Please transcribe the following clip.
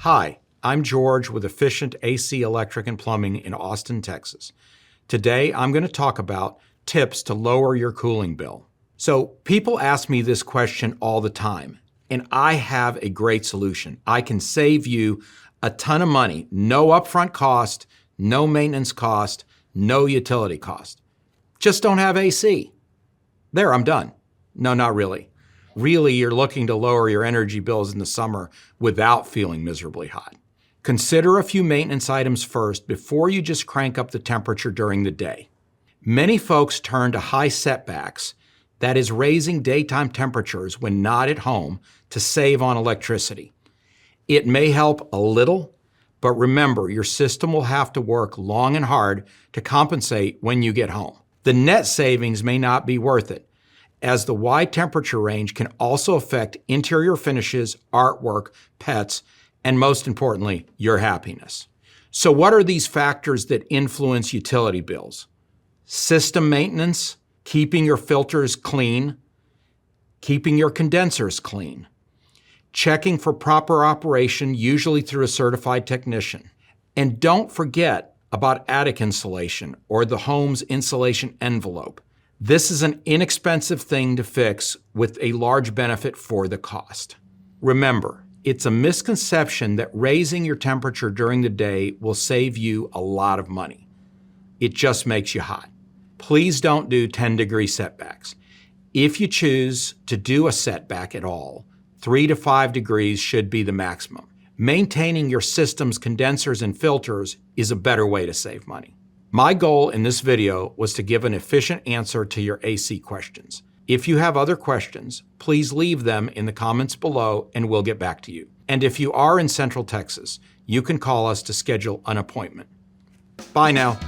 Hi, I'm George with Efficient AC Electric and Plumbing in Austin, Texas. Today, I'm going to talk about tips to lower your cooling bill. So people ask me this question all the time, and I have a great solution. I can save you a ton of money, no upfront cost, no maintenance cost, no utility cost. Just don't have AC. There, I'm done. No, not really. Really, you're looking to lower your energy bills in the summer without feeling miserably hot. Consider a few maintenance items first before you just crank up the temperature during the day. Many folks turn to high setbacks, that is raising daytime temperatures when not at home, to save on electricity. It may help a little, but remember, your system will have to work long and hard to compensate when you get home. The net savings may not be worth it, as the wide temperature range can also affect interior finishes, artwork, pets, and most importantly, your happiness. So what are these factors that influence utility bills? System maintenance, keeping your filters clean, keeping your condensers clean, checking for proper operation, usually through a certified technician. And don't forget about attic insulation or the home's insulation envelope. This is an inexpensive thing to fix with a large benefit for the cost. Remember, it's a misconception that raising your temperature during the day will save you a lot of money. It just makes you hot. Please don't do 10-degree setbacks. If you choose to do a setback at all, 3 to 5 degrees should be the maximum. Maintaining your system's condensers and filters is a better way to save money. My goal in this video was to give an efficient answer to your AC questions. If you have other questions, please leave them in the comments below and we'll get back to you. And if you are in Central Texas, you can call us to schedule an appointment. Bye now.